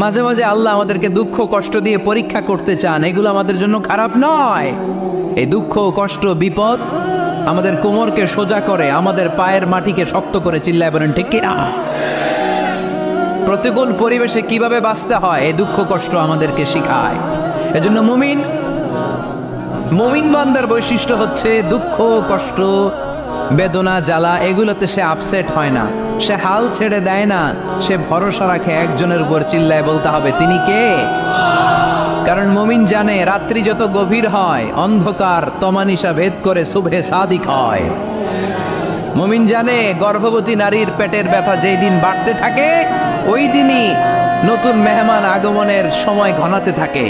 মাঝে মাঝে আল্লাহ আমাদেরকে দুঃখ কষ্ট দিয়ে পরীক্ষা করতে চান, এগুলো আমাদের জন্য খারাপ নয়। এই দুঃখ কষ্ট বিপদ আমাদের কোমরকে সোজা করে, আমাদের পায়ের মাটিকে শক্ত করে, চিল্লায় বলেন ঠিক কিনা? প্রতিকূল পরিবেশে কিভাবে বাঁচতে হয় এই দুঃখ কষ্ট আমাদেরকে শিখায়। এজন্য মুমিন বান্দার বৈশিষ্ট্য হচ্ছে দুঃখ কষ্ট বেদনা জ্বালা এগুলোতে সে আপসেট হয় না, সে হাল ছেড়ে দেয় না, সে ভরসা রাখে একজনের উপর, চিল্লায় বলতে হবে তিনি কে? কারণ মুমিন জানে রাত্রি যত গভীর হয় অন্ধকার তমানিসা ভেদ করে সুবহে সাদিক হয়। মুমিন জানে গর্ভবতী নারীর পেটের ব্যথা যেই দিন বাড়তে থাকে ওই দিনই নতুন মেহমান আগমনের সময় ঘনাতে থাকে।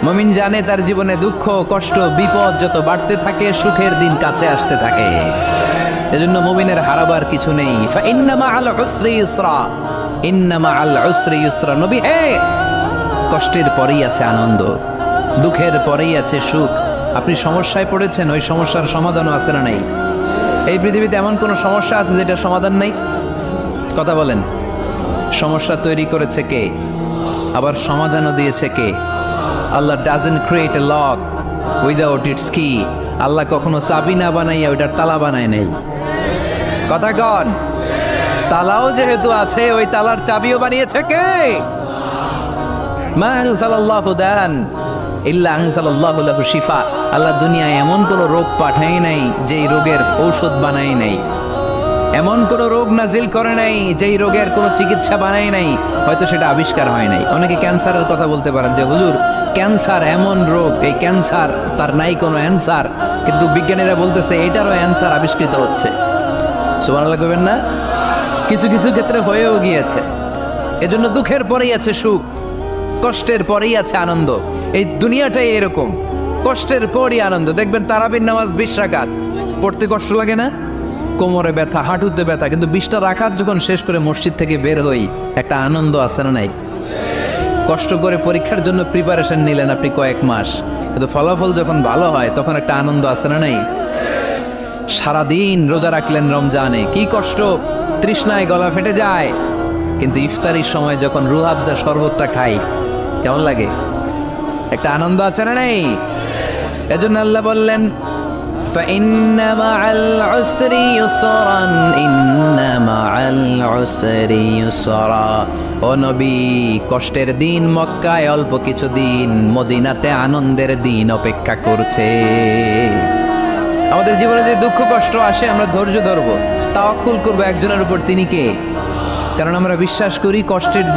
মুমিন জানে তার জীবনে দুঃখ কষ্ট বিপদ যত বাড়তে থাকে সুখের দিন কাছে আসতে থাকে। এজন্য মুমিনের হারাবার কিছু নেই। ফাইন্না মাআল উসরি ইউসরা, ইন্না মাআল উসরি ইউসরা। নবী হে, কষ্টের পরেই আছে আনন্দ, দুঃখের পরেই আছে সুখ। আপনি সমস্যায় পড়েছেন, ওই সমস্যার সমাধানও আছে না নাই? এই পৃথিবীতে এমন কোন সমস্যা আছে যেটা সমাধান নাই? কথা বলেন। সমস্যা তৈরি করেছে কে? আবার সমাধানও দিয়েছে কে? Allah doesn't create a lock without its key. Allah কখনো চাবি না বানাইয়া ওইটার তালা বানায় নাই। কথা কন। তালাও যেহেতু আছে ওই তালার চাবিও বানিয়েছে কে? মা আনজালাল্লাহু দান ইল্লা আনজালাল্লাহু লাহু শিফা। আল্লাহ দুনিয়ায় এমন কোন রোগ পাঠায় নাই যেই রোগের ঔষধ বানায় নাই, এমন কোন রোগ নাজিল করে নাই যেই রোগের কোন চিকিৎসা বানায় নাই, হয়তো সেটা আবিষ্কার হয় নাই। অনেকে ক্যান্সারের কথা বলতে পারেন যে হুজুর ক্যান্সার এমন রোগ, এই ক্যান্সার তার নাই কোনো অ্যান্সার, কিন্তু বিজ্ঞানীরা বলতেছে এটারও অ্যান্সার আবিষ্কৃত হচ্ছে। সুবহানাল্লাহ কইবেন না? কিছু কিছু ক্ষেত্রে হয়েও গিয়েছে। এজন্য দুঃখের পরেই আছে সুখ, কষ্টের পরেই আছে আনন্দ। এই দুনিয়াটাই এরকম, কষ্টের পরই আনন্দ। দেখবেন তারাবির নামাজ 20 রাকাত পড়তে কষ্ট লাগে না? কোমরে ব্যথা, হাঁটুতে ব্যথা, কিন্তু 20টা রাকাত যখন শেষ করে মসজিদ থেকে বের হই একটা আনন্দ আছে না নাই? কষ্ট করে পরীক্ষার জন্য প্রিপারেশন নিলেন আপনি কয়েক মাস, কিন্তু ফলাফল যখন ভালো হয় তখন একটা আনন্দ আছে না নাই? সারাদিন রোজা রাখলেন রমজানে, কি কষ্ট, তৃষ্ণায় গলা ফেটে যায়, কিন্তু ইফতারির সময় যখন রুহ আফজা শরবতটা খাই কেমন লাগে? একটা আনন্দ আছে না নাই? এজন্য আল্লাহ বললেন فإن مع العسر يسرا إن مع العسر يسرا। ও নবী, কষ্টের দিন মক্কায় অল্প কিছু দিন, মদিনাতে আনন্দের দিন অপেক্ষা করছে। আমাদের জীবনে যে দুঃখ কষ্ট আসে আমরা ধৈর্য ধরবো, তাওয়াক্কুল করবো একজনের উপর, তিনি কে? কারণ আমরা বিশ্বাস করি কষ্টের